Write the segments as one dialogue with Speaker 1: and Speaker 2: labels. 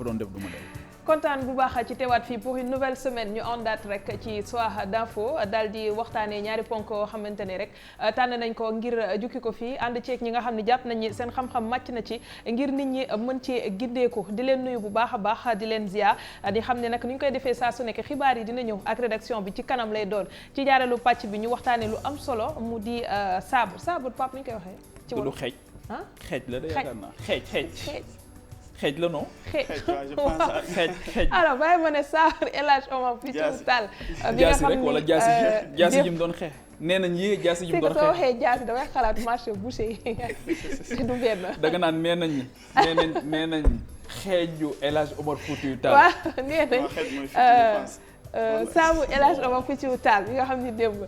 Speaker 1: fa doon def du ma daw.
Speaker 2: kontaan bu baax ci teewaat fii pour une nouvelle semaine ñu àndaat rek ci soir d'info daal di waxtaanee ñaari ponk yoo xamante ne rek tànn nañ ko ngir jukki ko fii ànd ceeg ñi nga xam ne jàpp nañ ni seen xam-xam màcc na ci ngir nit ñi mën ci gindeeku di leen nuyu bu baax a baax di leen ziar di xam ne nag ni ñu koy defee saa su nekk xibaar yi dina ñëw ak rédaction bi ci kanam lay doon ci jaareelu pàcc bi ñu waxtaanee lu am solo mu di saabu Pape ni ñu koy waxee. ci
Speaker 1: lu xeej.
Speaker 2: ah
Speaker 1: xeej la de yaakaar naa xeej. xeej la non.
Speaker 2: xeej alors bàyyi ma ne Saar El Hadj Omar Foutiyou Tall. bi nga
Speaker 1: jaasi rek wala jaasi ji mu doon xeex. nee nañ yéeg jaasi ji mu doon xeex
Speaker 2: soo waxee jaasi damay xalaat marché boucher yi te du benn.
Speaker 1: danga naan nee nañ xeeju El Hadj Omar Foutiyou Tall.
Speaker 2: waaw nee nañ saabu El Hadj Omar Foutiyou Tall bi nga xam ni démb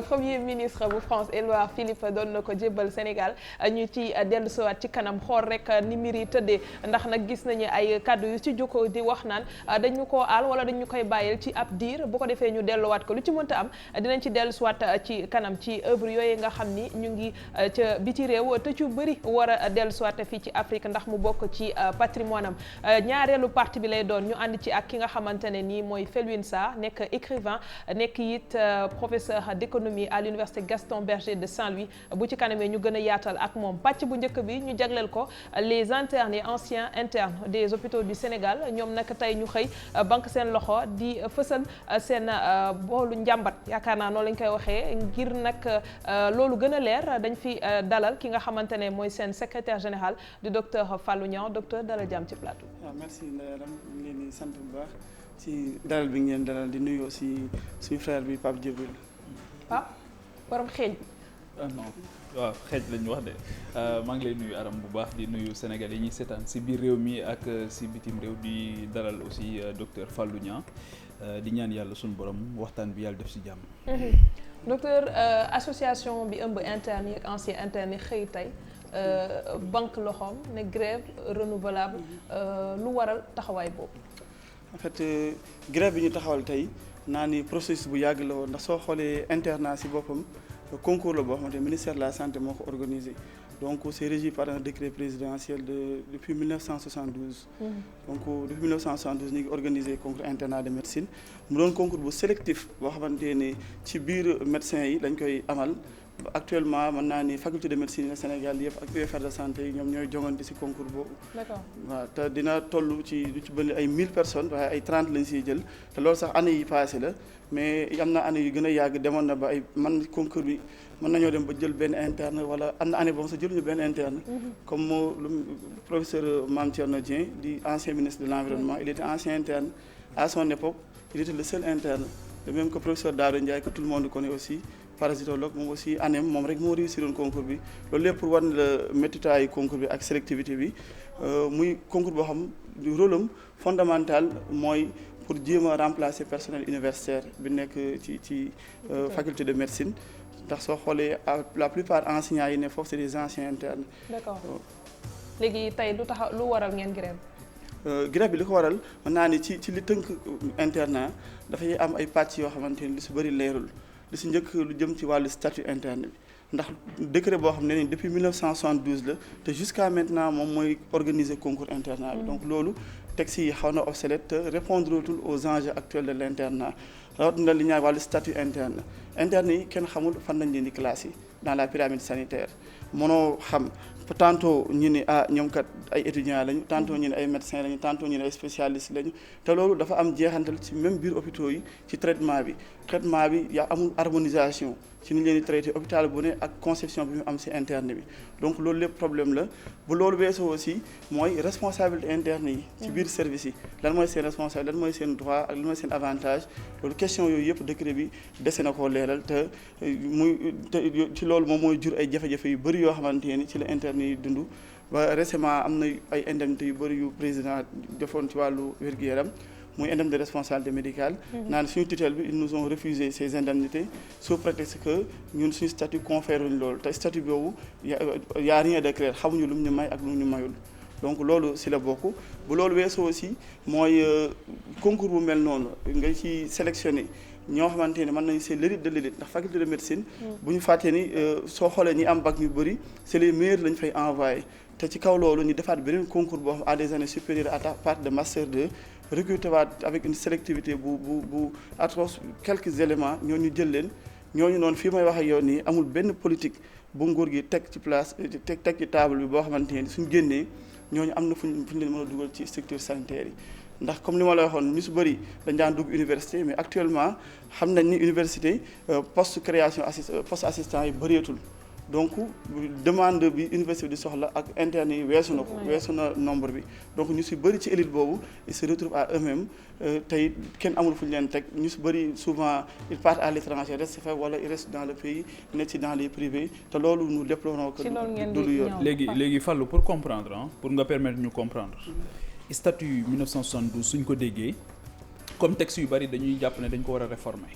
Speaker 2: premier ministre bu France Édouard Philippe doon na ko jébbal Sénégal ñu ci dellu siwaat ci kanam xool rek ni mbir yi tëddee ndax nag gis nañu ay kaddu yu ci jukko di wax naan dañu koo aal wala dañu koy bàyyil ci ab diir bu ko defee ñu delluwaat ko lu ci mënta am dinañ ci dellu siwaat ci kanam ci œuvre yooyu nga xam ni ñu ngi ca biti réew te ci bëri war a dellu siwaat fii ci Afrique ndax mu bokk ci patrimoine am ñaareelu partie bi lay doon ñu ànd ci ak ki nga xamante ne nii mooy Felwine Sarr nekk écrivain nekk it professeur d'économie à l'université Gaston Berger de Saint-Louis bu ci kanamee ñu gën a yaatal ak moom pàcc bu njëkk bi ñu jagleel ko les internes et anciens internes des hôpitaux du Sénégal ñoom nag tey ñu xëy banque seen loxo di fësal seen boolu njàmbat yaakaar naa noonu lañ koy waxee ngir nag loolu gën a leer dañ fi dalal ki nga xamante ne mooy seen secrétaire général du docteur Fallou Niang docteur dalal jàmm ci plateau.
Speaker 3: waaw merci Ndeye Aram ñu ngi leen di sant bu baax. ci dalal bi ngeen dalal di nuyu aussi suñu frère bi Pape Djibril.
Speaker 2: Pape borom xeeñ.
Speaker 1: non waaw xeej lañu wax de maa ngi lay nuyu Aram bu baax di nuyu Sénégal yi ñuy seetaan si biir réew mi ak si bitim réew di dalal aussi docteur Fallou Niang di ñaan yàlla suñu borom waxtaan bi yàlla def si jàmm.
Speaker 2: docteur association bi ëmb interne yi ak ancien interne yi xëy tey banque loxoom ne grève renouvelable lu waral taxawaay boobu.
Speaker 3: en fait grève bi ñu taxawal tey naa ni processus bu yàgg la woon ndax soo xoolee internat si boppam concours la boo xamante ne ministère de la santé moo ko organisé donc c'est régi par un décret présidentiel depuis 1972. donc depuis 1972 ñu ngi organisé concours internat de médecine mu doon concours bu sélectif boo xamante ne ci biir médecins yi lañ koy amal. actuellement mën naa ni faculté de médecine Sénégal yëpp ak UFR de santé yi ñoom ñooy jongante ci concours boobu.
Speaker 2: d'accord
Speaker 3: waaw te dina toll ci lu ci bëri ay 1000 personnes waaye ay 30 lañ siy jël te loolu sax année yi passé la mais am na année yu gën a yàgg demoon na ba ay man concours bi mën nañoo dem ba jël benn interne wala am na année boobu sax jëluñu benn interne. comme lu professeur Mame Thierno Dieng di ancien ministre de l'environnement il était ancien interne à son époque il était le seul interne de même que professeur Daouda Ndiaye que tout le monde connaît aussi. parasitologue moom aussi ANEM moom rek moo réussir woon concours bi loolu lépp pour wan la méttitaayu concours bi ak sélectivité bi muy concours boo xam du rôle am fondamental mooy pour jéem a remplacer personnel universitaire bi nekk ci faculté de médecine ndax soo xoolee la plupart enseignants yi ne foofu c'est des anciens internes.
Speaker 2: d'accord léegi tey lu waral ngeen grève.
Speaker 3: grève bi li ko waral mën naa ni ci li tënk internat dafay am ay pàcc yoo xamante ni lu si bëri leerul. li si njëkk lu jëm ci wàllu statut interne bi ndax décret boo xam ne depuis 1972 la te jusqu'à maintenant moom mooy organiser concours internat bi donc loolu texte yi xaw na obsolète te répondre tout aux enjeux actuels de l'internat rawatina li ñaar wàllu statut interne yi kenn xamul fan lañ leen di classe yi dans la pyramide sanitaire mënoo xam tantôt ñu ni ñoom kat ay étudiants lañu tantôt ñu ne ay médecins lañu tantôt ñu ne ay spécialistes lañu te loolu dafa am jeexantal ci même biir hôpitaux yi ci traitement bi yaa amul harmonisation ci ni leen di traité hôpital bu ne ak conception bi mu am ci interne bi donc loolu lépp problème la bu loolu weesoo aussi mooy responsabilité interne yi ci biir service yi lan mooy seen responsabilité lan mooy seen droit ak lan mooy seen avantage loolu question yooyu yëpp décret bi dese na koo leeral te ci loolu moom mooy jur ay jafe-jafe yu bëri yoo xamante ni ci la interne yi dund ba récemment am na ay indemnités yu bëri yu président defoon ci wàllu wér-gu-yaram muy indemnité de responsabilité médicale naan suñu tutelle bi ils nous ont refusé ces indemnités sous prétexte que ñun suñu statut confère uñ loolu te statut boobu y a rien de clair xamuñu lu mu ñu may ak lu mu ñu mayul donc loolu si la bokk bu loolu weesoo aussi mooy concours bu mel noonu nga ci sélectionné ñoo xamante ne mën nañu c'est l'élite de l'élite ndax faculté de médecine bu ñu fàttee ni soo xoolee ñi am bac ñu bëri c'est les meilleurs lañ fay envoyé te ci kaw loolu ñu defaat beneen concours boo xam à des années supérieures à partir de master 2 recruter waat avec une sélectivité bu atroce quelques éléments ñooñu jël leen ñooñu noonu fii may wax ak yow nii amul benn politique bu nguur gi teg ci place teg ci table bi boo xamante ne suñ génnee ñooñu am na fu ñu leen mën a dugal ci structure sanitaire yi ndax comme li ma la waxoon ñu su bëri dañ daan dugg université mais actuellement xam nañ ni université poste création poste assistant yi bëreetul donc demande bi université bi di soxla ak interne yi weesu na ko weesu na nombre bi donc ñu si bëri ci élite boobu ils se retrouvent à eux-mêmes tey kenn amul fu ñu leen teg ñu si bëri souvent ils partent à l'étranger restent fa wala ils restent dans le pays nekk ci dans les privés te loolu nous déplorons que du lu yoon
Speaker 1: léegi Fallou pour comprendre pour nga permettre ñu comprendre statut 1972 suñ ko déggee comme texte yu bëri dañuy jàpp ne dañ ko war a réformer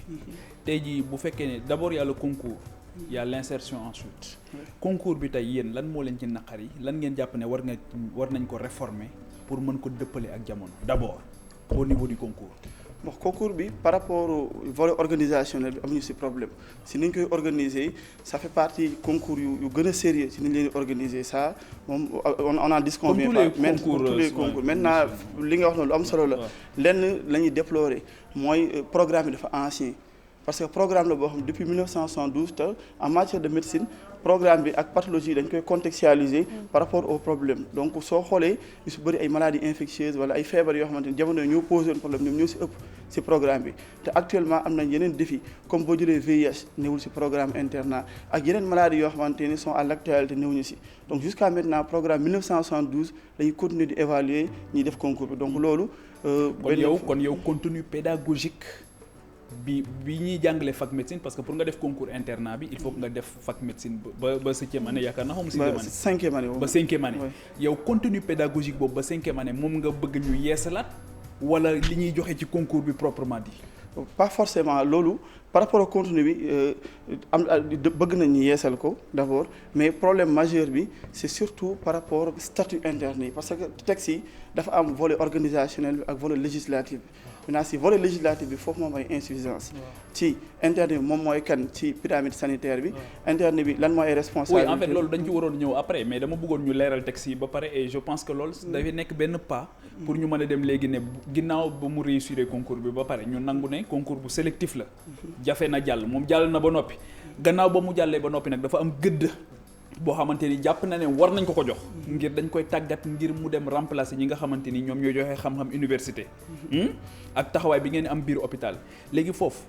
Speaker 1: tey jii bu fekkee ne d'abord y a le concours il y a l'insertion ensuite concours bi tey yéen lan moo leen ci naqari lan ngeen jàpp ne war nañ ko réformer pour mën ko dëppale ak jamono d'abord au niveau du concours.
Speaker 3: bon concours bi par rapport au volet organisationnel bi amuñu ci problème si ni ñu koy organiser ça fait partie concours yu gën a sérieux si ni ñu leen di organiser ça moom on en disconvient pas tous les concours maintenant li nga wax noonu lu am solo la lenn la ñuy déplorer mooy programme bi dafa ancien parce que programme la boo xam depuis 1972 te en matière de médecine programme bi ak pathologie dañ koy contextualiser par rapport au problème donc soo xoolee ñu si bëri ay maladies infectieuses wala ay feebar yoo xamante ni jamono ñoo posé woon problème ñoom ñoo si ëpp si programme bi te actuellement am nañ yeneen défi comme boo jëlee VIH néewul si programme internat ak yeneen maladies yoo xamante ni sont à l'actualité néewuñu si donc jusqu'à maintenant programme 1972 dañuy continuer di évaluer ñiy def concours bi donc loolu
Speaker 1: kon yow contenu pédagogique bi ñuy jàngale fac médecine parce que pour nga def concours internat bi il faut que nga def fac médecine ba septième année yaakaar naa sixième année ba cinquième année yow contenu pédagogique boobu ba cinquième année moom nga bëgg ñu yeesalaat wala li ñuy joxe ci concours bi proprement dit
Speaker 3: pas forcément loolu par rapport au contenu bi bëgg nañ ñu yeesal ko d'abord mais problème majeur bi c'est surtout par rapport au statut interne yi parce que texte yi dafa am volet organisationnel bi ak volet législatif bi maintenant si volet législatif bi foofu moom ay insuffisance ci interne bi moom mooy kan ci pyramide sanitaire bi interne bi lan mooy ay responsabilité
Speaker 1: oui en fait loolu dañ ci waroon ñëw après mais dama bëggoon ñu leeral texte yi ba pare et je pense que loolu dafay nekk benn pas pour ñu mën a dem léegi ne ginnaaw ba mu réussir concours bi ba pare ñu nangu ne concours bu sélectif la jafe na jàll moom jàll na ba noppi gannaaw ba mu jàllee ba noppi nag dafa am gëdd boo xamante ni jàpp na ne war nañ ko jox ngir dañ koy tàggat ngir mu dem remplacer ñi nga xamante ni ñoom ñooy joxe xam-xam université ak taxawaay bi ngeen am biir hôpital léegi foofu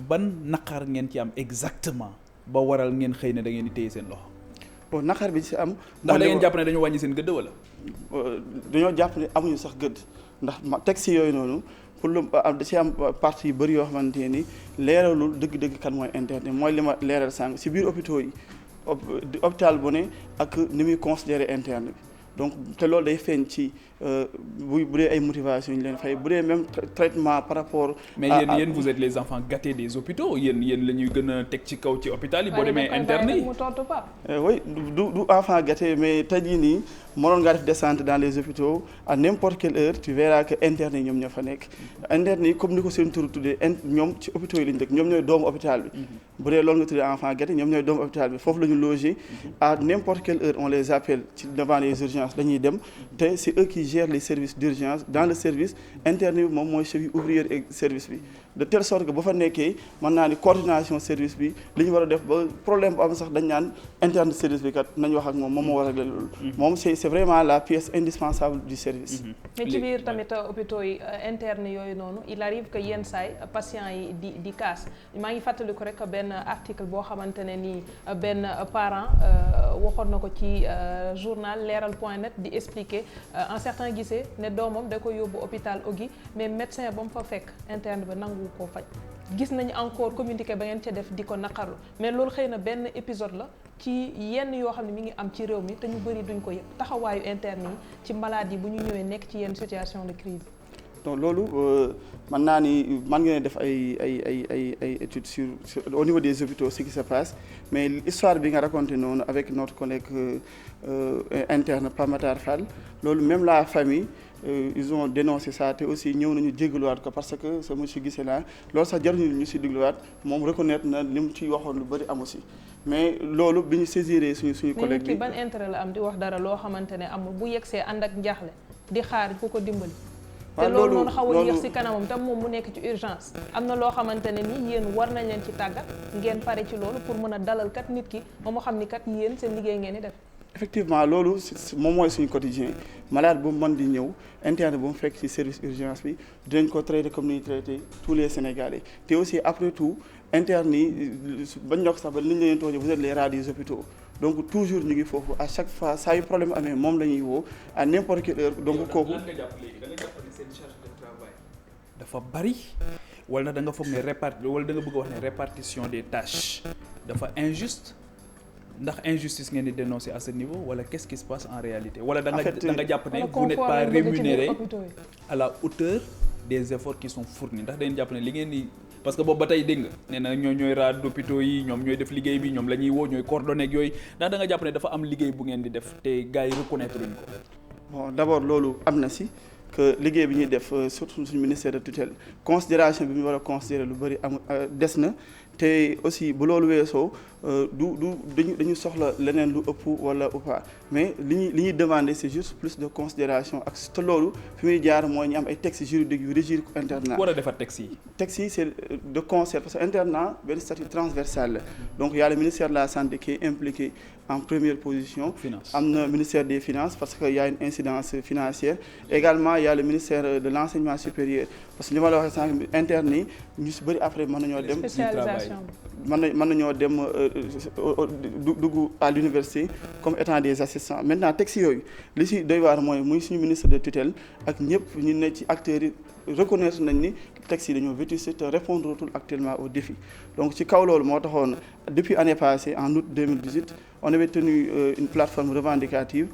Speaker 1: ban naqar ngeen ci am exactement ba waral ngeen xëy ne da ngeen di téye seen loxo.
Speaker 3: bon naqar bi ci am.
Speaker 1: ndax da ngeen jàpp ne dañoo wàññi seen gëdd wala.
Speaker 3: dañoo jàpp ne amuñu sax gëdd ndax texte yooyu noonu pour lu da ci am partie yu bëri yoo xamante ni leeralul dëgg-dëgg kan mooy interne mooy li ma leeral sànq ci biir hôpitaux yi. hôpital bu ne ak ni muy considérer interne bi donc te loolu day feeñ ci bu dee ay motivation ñu leen fay bu dee même traitement par rapport.
Speaker 1: mais yéen vous êtes les enfants gâtés des hôpitaux yéen la ñuy gën a teg ci kaw ci hôpital yi boo demee interne yi
Speaker 3: oui du enfant gâté mais tey jii nii mënoon ngaa def descente dans les hôpitaux à n'importe quelle heure tu verras que interne yi ñoom ñoo fa nekk interne yi comme ni ko seen tur tuddee ñoom ci hôpitaux yi lañu dëkk ñoom ñooy doomu hôpital bi bu dee loolu nga tuddee enfant gâté ñoom ñooy doomu hôpital bi foofu la ñu loger à n'importe quelle heure on les appelle ci devant les urgences dañuy dem te c'est eux qui gèrent les services d'urgence dans le service interne bi moom mooy cheville ouvrière et service bi de telle sorte que bu fa nekkee mën naa ni coordination service bi li ñu war a def ba problème bu am sax dañ naan interne service bi kat nañ wax ak moom moom moo war a régler loolu moom c'est vraiment la pièce indispensable du service.
Speaker 2: mais ci biir tamit hôpitaux yi interne yooyu noonu il arrive que yenn saay patients yi di kaas maa ngi fàttaliku rek benn article boo xamante ne nii benn parent waxoon na ko ci journal leeral.net di expliquer un certain gisee ne doomam da ko yóbbu hôpital Ogui mais médecin ba mu fa fekk interne ba nangu koo faj gis nañu encore communiqué ba ngeen ca def di ko naqarlu mais loolu xëy na benn épisode la ci yenn yoo xam ne mi ngi am ci réew mi te ñu bëri duñ ko yëg taxawaayu interne yi ci maladie bu ñu ñëwee nekk ci yenn situation de crise.
Speaker 3: donc loolu mën naa ni man ngeen def ay études sur au niveau des hôpitaux ce qui se passe mais l'histoire bi nga raconté noonu avec notre collègue interne Pape Matar Fall loolu même la famille ils ont dénoncé ça te aussi ñëw nañu jégaluwaat ko parce que ce monsieur Guissé là loolu sax jaruñu ñu si dégluwaat moom reconnaître na li mu ci waxoon lu bëri amu si mais loolu bi ñu saisiré suñu collègue bi.
Speaker 2: ban intérêt la am di wax dara loo xamante ne amul bu yegsee ànd ak njaaxle di xaar ku ko dimbali. te loolu noonu xaw a yéex si kanamam tam moom mu nekk ci urgence am na loo xamante ne ni yéen war nañ leen ci tàggat ngeen pare ci loolu pour mën a dalal kat nit ki ba mu xam ni kat yéen seen liggéey ngeen di def.
Speaker 3: effectivement loolu moom mooy suñu quotidien malade bu mu mën di ñëw interne bu mu fekk ci service urgence bi dinañ ko traité comme ni ñu traité tous les Sénégalais te aussi après tout interne yi bañ ñokk sax ba li ñu leen toogee vous êtes les rats des hôpitaux donc toujours ñu ngi foofu à chaque fois saa yu problème amee moom la ñuy woo à n'importe quelle heure donc kooku.
Speaker 1: lan nga jàpp léegi da nga jàpp ne seen charge de travail dafa bari wala da nga foog ne wala da nga bëgg a wax ne répartition des tâches dafa injuste. ndax injustice ngeen di dénoncer à ce niveau wala qu'est-ce qui se passe en réalité wala da nga jàpp ne vous n'êtes pas rémunéré à la hauteur des efforts qui sont fournis ndax dañu jàpp ne li ngeen di parce que boobu ba tey dégg nga nee na ñooy rats d'hôpitaux yi ñoom ñooy def liggéey bi ñoom la ñuy woo ñooy coordonné ak yooyu ndax da nga jàpp ne dafa am liggéey bu ngeen di def te gars yi reconnaître luñ ko.
Speaker 3: bon d'abord loolu am na si que liggéey bi ñuy def surtout suñu ministère de tutelle considération bi ñu war a considérer lu bëri am des na te aussi bu loolu weesoo dañu soxla leneen lu ëpp wala ou pas mais li ñuy demander c'est juste plus de considération ak te loolu fi muy jaar mooy ñu am ay textes juridiques yu régir internat.
Speaker 1: war a defar textes yi.
Speaker 3: textes yi c'est de concert parce que internat benn statut transversal la donc y a le ministère de la santé qui est impliqué en première position. am na ministère des finances parce que y a une incidence financière également y a le ministère de l'enseignement supérieur parce que li ma la waxee sànq interne yi ñu si bëri après mën nañoo dem.
Speaker 2: spécialisation
Speaker 3: mën nañoo dem dugg à l'université comme étant des assistants maintenant texte yooyu li si doy waar mooy muy suñu ministre de tutelle ak ñëpp ñu ne ci acteurs yi reconnaître nañ ni textes yi dañoo vétusté te répondre tout actuellement aux défis donc ci kaw loolu moo taxoon depuis année passée en août 2018 on avait tenu une plateforme revendicative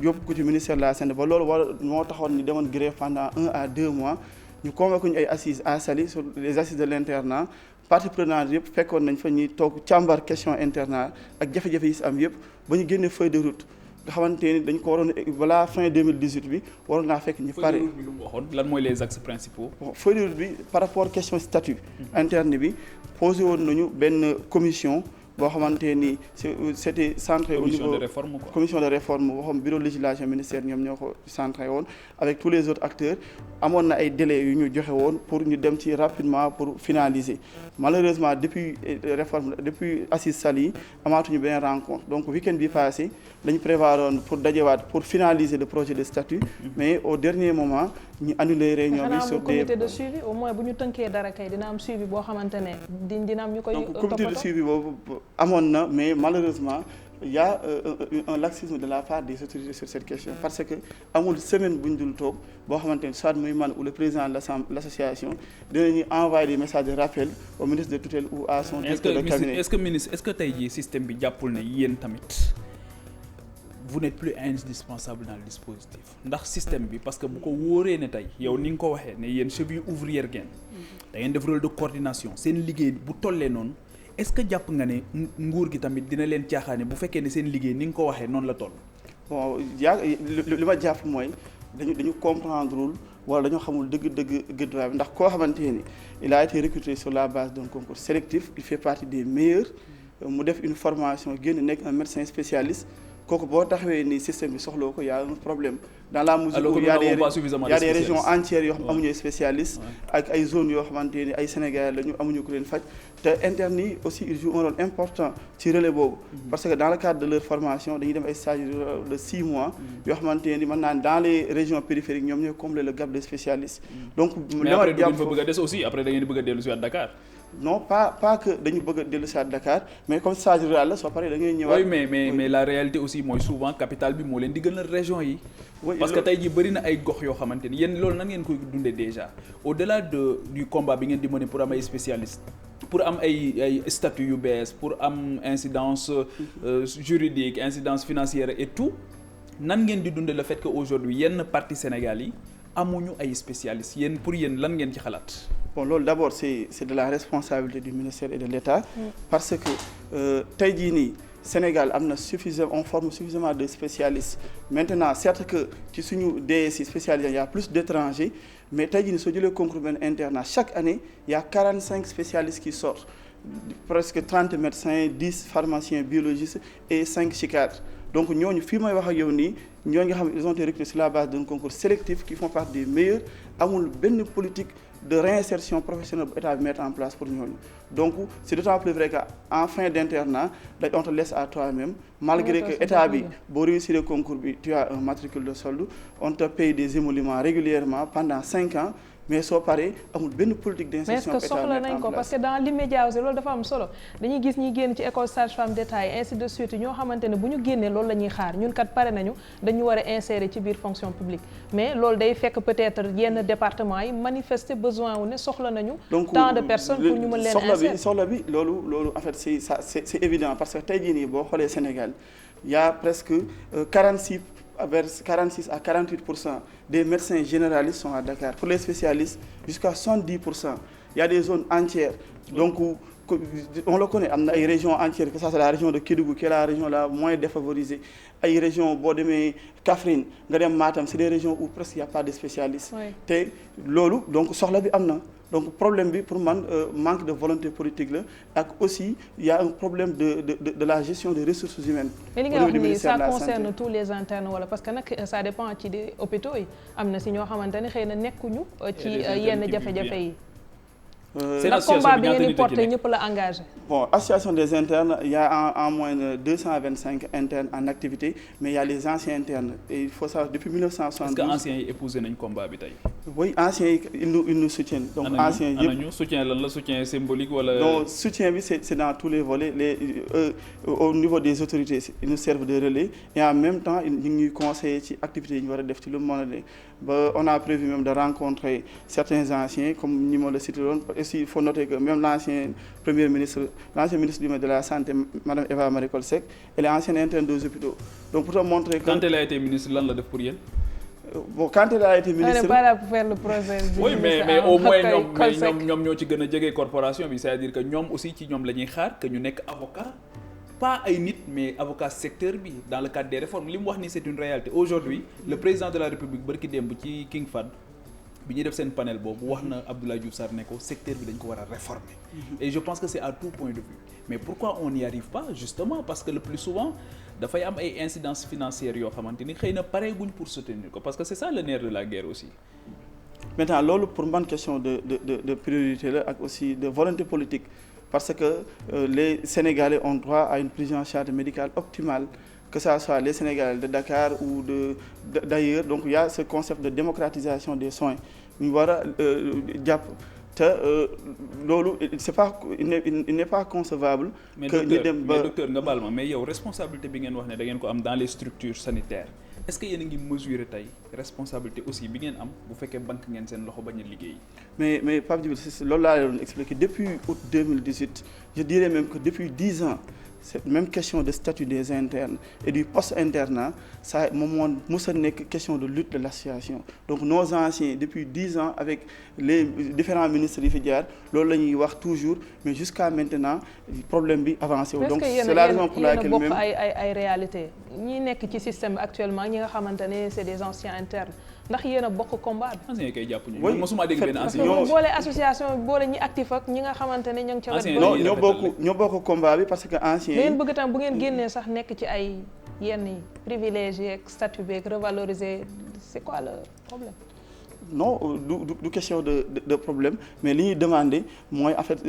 Speaker 3: yóbbu ko ci ministère de la santé ba loolu moo taxoon ñu demoon grève pendant 1 à 2 mois ñu convoqué ñu ay assises à Saly sur les assises de l'internat parties prenantes yëpp fekkoon nañ fa ñuy toog càmbar question internat ak jafe-jafe yi si am yëpp ba ñu génnee feuille de route nga xamante ni dañ ko waroon balaa fin 2018 bi waroon naa fekk ñu pare.
Speaker 1: feuille de route bi lu mu waxoon lan mooy les axes principaux.
Speaker 3: bon feuille de route bi par rapport question statut interne bi posé woon nañu benn commission boo xamante ni c'était centré au niveau commission de réforme boo xam bureau de législation ministère ñoom ñoo ko centré woon avec tous les autres acteurs amoon na ay délais yu ñu joxe woon pour ñu dem ci rapidement pour finaliser malheureusement depuis réforme depuis Assises Saly amaatuñu benn rencontre donc week-end bi passé dañu prévoiroon pour dajewaat pour finaliser le projet de statut mais au dernier moment ñu annulé réunion bi sur des
Speaker 2: comité de suivi au moins bu ñu tënkee dara kay dina am suivi boo xamante ne dina am ñu koy
Speaker 3: donc comité de suivi boobu amoon na mais malheureusement il y a un laxisme de la part des autorités sur cette question parce que amul semaine bu ñu dul toog boo xamante ne soit muy man ou le président de l'association dinañu envoyer des messages de rappel au ministre de tutelle ou à son directeur de cabinet.
Speaker 1: est-ce que tey jii système bi jàppul ne yéen tamit vous n'êtes plus indispensable dans le dispositif ndax système bi parce que bu ko wóoree ne tey yow ni nga ko waxee ne yéen cheville ouvrière ngeen da ngeen def rôle de coordination seen liggéey bu tollee noonu est-ce que jàpp nga ne nguur gi tamit dina leen caaxaane bu fekkee ne seen liggéey ni nga ko waxee noonu la toll.
Speaker 3: bon li ma jàpp mooy dañu comprendrewul wala dañoo xamul dëgg-dëgg gëdduwaay bi ndax koo xamante ni il a été recruté sur la base d'un concours sélectif il fait partie des meilleurs mu def une formation génn nekk un médecin spécialiste kooku boo taxawee ni système bi soxloo ko y a un problème dans la mesure où il y a des régions entières yoo xam amuñu spécialiste ak ay zones yoo xamante ni ay Sénégalais lañu amuñu ku leen faj te internes yi aussi ils jouent un rôle important ci relais boobu parce que dans le cadre de leur formation dañuy dem ay stages de 6 mois yoo xamante ni mën naa dans les régions périphériques ñoom ñooy combler le gap des spécialistes donc
Speaker 1: mais après da ngeen fa bëgg a des aussi après da ngeen bëgg a dellu si à Dakar.
Speaker 3: non pas que dañu bëgg a dellu si à Dakar mais comme stage rural la soo paree da ngay ñëwaat.
Speaker 1: oui mais la réalité aussi mooy souvent capitale bi moo leen di gënal région yi. parce que tey jii bëri na ay gox yoo xamante ni yéen loolu nan ngeen koy dundee déjà au-delà du combat bi ngeen di mener pour am ay spécialistes pour am ay statut yu bees pour am incidence juridique incidence financière et tout nan ngeen di dundee le fait que aujourd'hui yenn partie Sénégal yi amuñu ay spécialistes yéen pour yéen lan ngeen ci xalaat.
Speaker 3: bon loolu d'abord c'est de la responsabilité du ministère et de l'État parce que tey jii nii Sénégal am na on forme suffisamment de spécialistes maintenant certes que ci suñu DSI spécialisés il y a plus d'étrangers mais tey jii nii soo jëlee concours benn internat chaque année il y a 45 spécialistes qui sortent presque 30 médecins 10 pharmaciens biologistes et 5 psychiatres donc ñooñu fii may wax ak yow nii ñooñu nga xam ne ils ont été recrutés sur la base d'un concours sélectif qui font partie des meilleurs amul benn politique de réinsertion professionnelle bu état bi mettre en place pour ñooñu donc c'est d'autant plus vrai que en fin d'internat on te laisse à toi-même malgré que état bi boo réussir le concours bi tu as un matricule de solde on te paye des émoluments régulièrement pendant 5 ans mais soo paree amul benn politique d'insertion
Speaker 2: mais est-ce que soxla nañ ko parce que dans l'immédiat aussi loolu dafa am solo dañuy gis ñi génn ci école sage-femme d'État yi ainsi de suite ñoo xamante ne bu ñu génnee loolu la ñuy xaar ñun kat pare nañu dañu war a insérer ci biir fonction publique mais loolu day fekk peut-être yenn département yi manifester besoin wu ne soxla nañu tant de personnes pour ñu mën leen insérer
Speaker 3: soxla bi loolu en fait c'est évident parce que tey jii nii boo xoolee Sénégal il y a presque 46 à 48% des médecins généralistes sont à Dakar. Pour les spécialistes, jusqu'à 70%. Il y a des zones entières. Donc, on le connaît, il y a des régions entières, que ça c'est la région de Kédougou, qui est la région la moins défavorisée. Il y a des régions, Bodemé, Kaffrine, Gadem, Matam, c'est des régions où presque il n'y a pas de spécialistes. Oui. Donc, sur la vie, donc problème bi pour man manque de volonté politique la ak aussi il y a un problème de la gestion des ressources humaines.
Speaker 2: mais li nga wax ni ça concerne tous les internes wala parce que nag ça dépend ci des hôpitaux yi am na si ñoo xamante ne xëy na nekkuñu ci yenn jafe-jafe yi. ndax combat bi ngeen di porté ñëpp la engagé.
Speaker 3: Bon, association des internes, il y a en moyenne 225 internes en activité, mais il y a les anciens internes. Et il faut savoir, depuis 1972...
Speaker 1: Est-ce que anciens yi épousé nañ combat bi tey?
Speaker 3: Oui, anciens yi, ils nous soutiennent. Donc, anciens yi...
Speaker 1: Anañu soutien lan la soutien symbolique wala...
Speaker 3: Donc, soutien bi, c'est dans tous les volets. Au niveau des autorités, ils nous servent de relais. Et en même temps, ils nous conseillent ci activités yi ñu war a def ci lu monde. On a prévu même de rencontrer certains anciens, comme ni ma le cité woon. Aussi, il faut noter que même l'ancien ministre de la Santé, Mme Eva Marie Coll Seck, elle est ancienne interne des hôpitaux. Donc pour te montrer que...
Speaker 1: Quand elle a été ministre, lan la def pour yéen?
Speaker 3: Bon, quand elle a été ministre...
Speaker 2: On n'est pas là pour faire le procès.
Speaker 1: Oui, mais au moins ñoom ñoo ci gën a jege corporation bi, c'est-à-dire que ñoom aussi ci ñoom la ñuy xaar que ñu nekk avocat, pas ay nit mais avocat secteur bi dans le cadre des réformes. Li mu wax ni c'est une réalité. Aujourd'hui, le président de la République barki démb ci King Fahd bi ñuy def seen panel boobu wax na Abdoulaye Diouf Sarr ne ko secteur bi dañ ko war a réformer. Et je pense que c'est à tout point de vue. Mais pourquoi on n'y arrive pas? Justement parce que le plus souvent dafay am ay incidences financières yoo xamante ni xëy na pareeguñ pour soutenir ko parce que c'est ça le nerf de la guerre aussi.
Speaker 3: Maintenant loolu pour man question de priorité la ak aussi de volonté politique parce que les Sénégalais ont droit à une prise en charge médicale optimale. Que ça soit les Sénégalais de Dakar ou d'ailleurs donc il y a ce concept de démocratisation des soins ñu war a jàpp te loolu c'est pas il n'est pas concevable. que ñu dem ba
Speaker 1: mais docteur nga baal ma mais yow responsabilité bi ngeen wax ne da ngeen ko am dans les structures sanitaires est-ce que yéen a ngi mesurer tey responsabilité aussi bi ngeen am bu fekkee banque ngeen seen loxo bañ a liggéey.
Speaker 3: mais Pape Djibril loolu laa leen expliqué depuis août 2018 je dirais même que depuis 10 ans. Cette même question de statut des internes et du post-internat ça moom moo mës a nekk question de lutte de l'association donc nos anciens depuis 10 ans avec les différents ministres yi fi jaar loolu la ñuy wax toujours mais jusqu'à maintenant problème bi avancé wu. donc c'est la raison pour laquelle même
Speaker 2: ay réalité ñi nekk ci système bi actuellement ñi nga xamante ne c'est des anciens internes ndax yéen a bokk combat bi.
Speaker 1: anciens yi koy jàpp ñu. oui mosuma dégg benn ancien.
Speaker 2: parce que boole association boole ñi actif ak ñi nga xamante ne ñoo ngi ca wet.
Speaker 3: non ñoo bokk combat bi parce que anciens yi.
Speaker 2: ngeen bëgg tam bu ngeen génnee sax nekk ci ay yenn yi privilégié ak statut beeg revaloriser c'est quoi le problème.
Speaker 3: non du question de problème mais li ñuy demander mooy en fait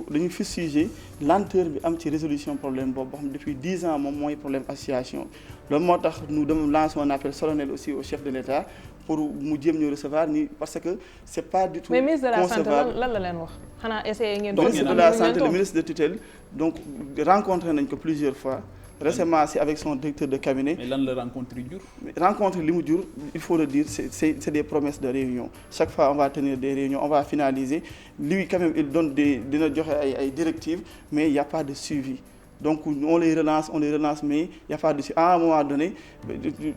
Speaker 3: dañuy fustiger lenteur bi am ci résolution problème boobu boo xam depuis 10 ans moom mooy problème association loolu moo tax nous devons lancer un appel solennel aussi au chef de l'État pour mu jéem ñu recevoir ni parce que c'est pas du tout
Speaker 2: mais ministre de la santé lan la leen wax xanaa essayer ngeen.
Speaker 3: donc ministre de la santé le ministre de tutelle donc rencontré nañ ko plusieurs fois. Récemment c'est avec son directeur de cabinet.
Speaker 1: mais lan la rencontre yu jur.
Speaker 3: rencontre li mu jur il faut le dire c'est des promesses de réunion chaque fois on va tenir des réunions on va finaliser lui quand même il donne dina joxe ay directives mais il y a pas de suivi donc on les relance mais il y a pas de suivi à un moment donné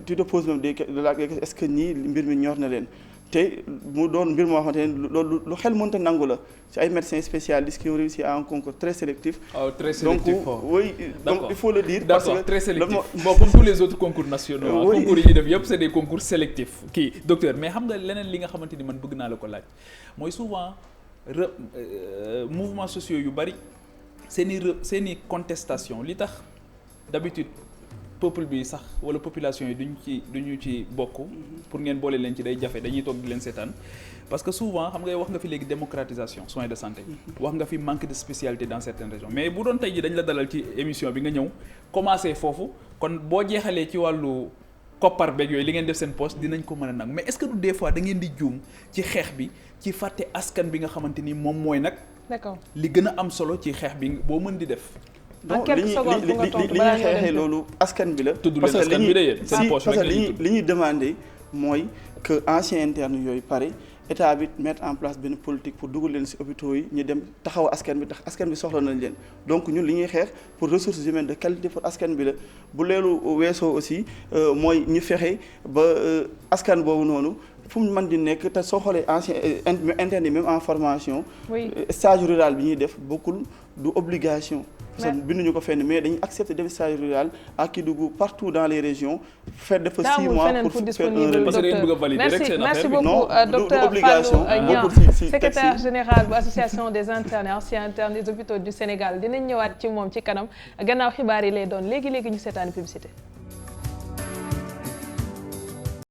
Speaker 3: tu te poses même est-ce que ñii mbir mi ñor na leen te mu doon mbir moo xamante ne loolu lu xel mënta nangu la ci ay médecins spécialistes qui ont réussi à un concours très sélectif.
Speaker 1: Très sélectif.
Speaker 3: Donc oui, donc il faut le dire.
Speaker 1: D'accord, parce que très sélectif. Bon, comme tous les autres concours nationaux. Oui. Concours yi ñuy def yëpp c'est des concours sélectifs kii docteur mais xam nga leneen li nga xamante ni man bëgg naa la ko laaj mooy souvent mouvements sociaux yu bari seeni contestation li tax d'habitude peuple bi sax wala population yi duñu ci bokk pour ngeen boole leen ci day jafe dañuy toog di leen seetaan parce que souvent xam nga wax nga fi léegi démocratisation soins de santé wax nga fi manque de spécialité dans certaines régions mais bu doon tey ji dañ la dalal ci émission bi nga ñëw commencé foofu kon boo jeexalee ci wàllu koppar beeg yooyu li ngeen def seen poste dinañ ko mën a nag mais est-ce que du des fois da ngeen di juum ci xeex bi ci fàtte askan bi nga xamante ni moom mooy nag d'accord li gën a am solo ci xeex bi boo mën di def
Speaker 3: donc li ñuy xeexee loolu askan bi la. parce que li ñuy demandé mooy que anciens internes yooyu pare état bi mettre en place benn politique pour dugal leen ci hôpitaux yi ñu dem taxaw askan bi tax askan bi soxla nañ leen donc ñun li ñuy xeex pour ressources humaines de qualité pour askan bi la bu leelu weesoo aussi mooy ñu fexe ba askan boobu noonu fu mu mën di nekk te soo xoolee anciens internes yi même en formation. stage rural bi ñuy def bokkul du obligation. parce que binduñu ko fenn mais dañuy accepter def stage rural à Kédougou partout dans les régions faire def 6 mois pour faire un relais.
Speaker 2: Merci beaucoup docteur Fallou Niang secrétaire général bu association des internes et anciens internes des hôpitaux du Sénégal dinañ ñëwaat ci moom ci kanam gannaaw xibaar yi lay doon léegi ñu seetaan publicité.